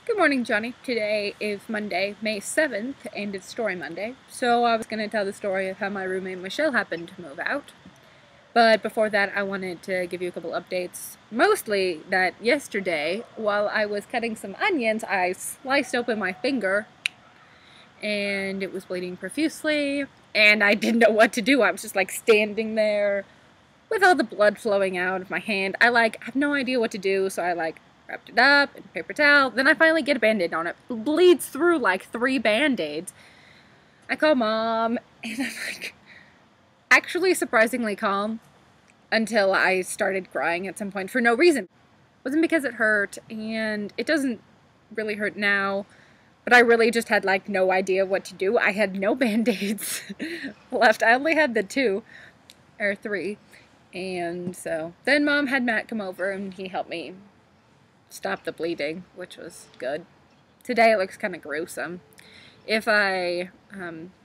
Good morning, Johnny. Today is Monday, May 7th, and it's Story Monday. So I was going to tell the story of how my roommate Michelle happened to move out. But before that, I wanted to give you a couple updates. Mostly that yesterday, while I was cutting some onions, I sliced open my finger, and it was bleeding profusely, and I didn't know what to do. I was just like standing there with all the blood flowing out of my hand. I have no idea what to do, so I wrapped it up in paper towel. Then I finally get a band-aid on it. It bleeds through like 3 band-aids. I call Mom, and I'm actually surprisingly calm until I started crying at some point for no reason. It wasn't because it hurt, and it doesn't really hurt now, but I really just had no idea what to do. I had no band-aids left. I only had the 2 or 3. And so then Mom had Matt come over and he helped me stop the bleeding, which was good. Today it looks kind of gruesome. If I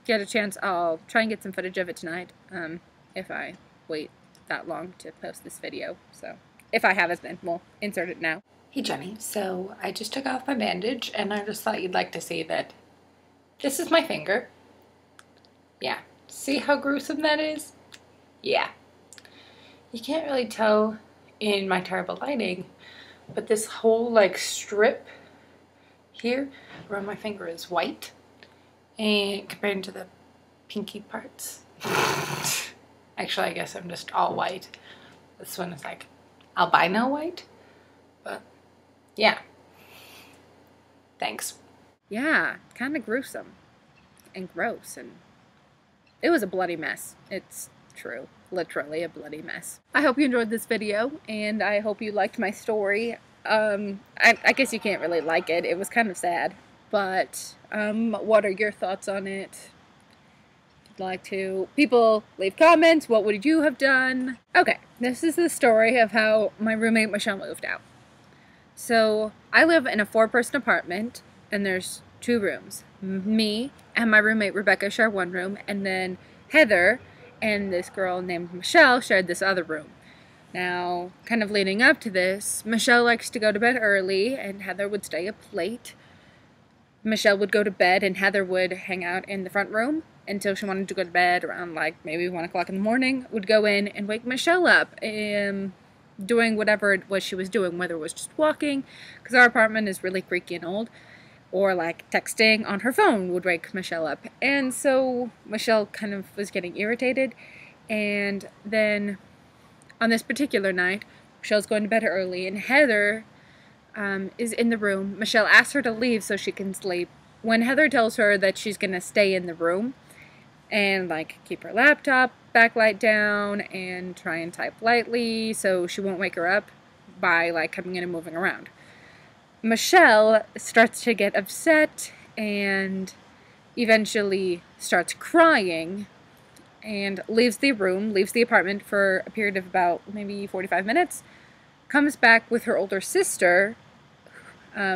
get a chance, I'll try and get some footage of it tonight, if I wait that long to post this video. So if I haven't, then we'll insert it now. Hey Jenny, so I just took off my bandage and I just thought you'd like to see that this is my finger. Yeah, see how gruesome that is? Yeah. You can't really tell in my terrible lighting, but this whole strip here around my finger is white, and compared to the pinky parts, actually I guess I'm just all white. This one is albino white, but yeah. Thanks. Yeah, kind of gruesome and gross, and it was a bloody mess. It's true. Literally a bloody mess. I hope you enjoyed this video, and I hope you liked my story. I guess you can't really like it. It was kind of sad, but what are your thoughts on it? If you'd like to, people leave comments. What would you have done? Okay, this is the story of how my roommate Michelle moved out. So I live in a 4-person apartment, and there's 2 rooms. Me and my roommate Rebecca share 1 room, and then Heather and this girl named Michelle shared this other room. Now, kind of leading up to this, Michelle likes to go to bed early, and Heather would stay up late. Michelle would go to bed, and Heather would hang out in the front room until she wanted to go to bed around maybe 1 o'clock in the morning. Would go in and wake Michelle up, doing whatever it was she was doing, whether it was just walking, because our apartment is really creaky and old, or texting on her phone would wake Michelle up. And so Michelle kind of was getting irritated, and then on this particular night, Michelle's going to bed early, and Heather is in the room. Michelle asks her to leave so she can sleep. When Heather tells her that she's going to stay in the room and keep her laptop backlight down and try and type lightly so she won't wake her up by coming in and moving around, Michelle starts to get upset and eventually starts crying and leaves the room, leaves the apartment for a period of about maybe 45 minutes, comes back with her older sister.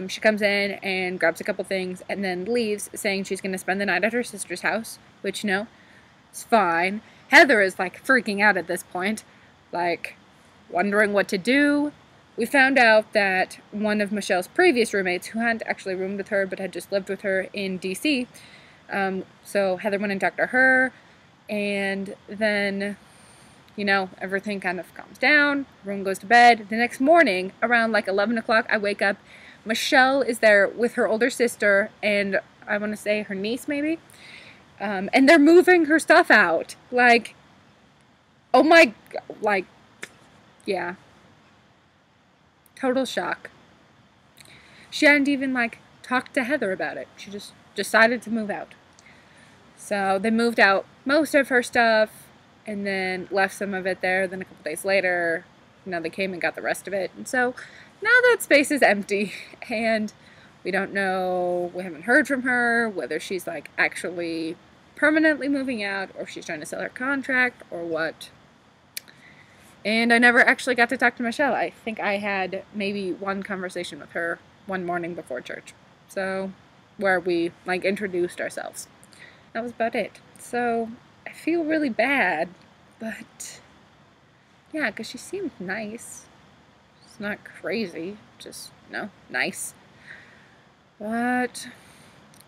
She comes in and grabs a couple things and then leaves, saying she's going to spend the night at her sister's house, which, no, it's fine. Heather is freaking out at this point, wondering what to do. We found out that one of Michelle's previous roommates, who hadn't actually roomed with her but had just lived with her in D.C., so Heather went and talked to her, and then, everything kind of calms down, room goes to bed. The next morning, around 11 o'clock, I wake up. Michelle is there with her older sister, and I want to say her niece, maybe, and they're moving her stuff out. Oh my, yeah. Total shock. She hadn't even talked to Heather about it. She just decided to move out. So they moved out most of her stuff and then left some of it there. Then a couple days later, they came and got the rest of it. And so now that space is empty, and we don't know, we haven't heard from her whether she's actually permanently moving out or if she's trying to sell her contract or what. And I never actually got to talk to Michelle. I think I had maybe 1 conversation with her one morning before church. So, where we introduced ourselves. That was about it. So, I feel really bad, but yeah, because she seemed nice. It's not crazy, just, nice. But,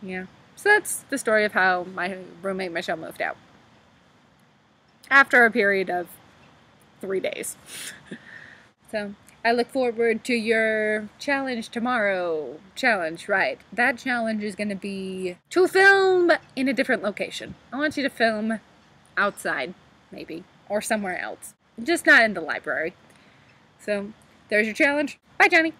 yeah. So that's the story of how my roommate Michelle moved out. After a period of 3 days. So, I look forward to your challenge tomorrow. Challenge, right. That challenge is going to be to film in a different location. I want you to film outside, maybe, or somewhere else. Just not in the library. So, there's your challenge. Bye, Johnny.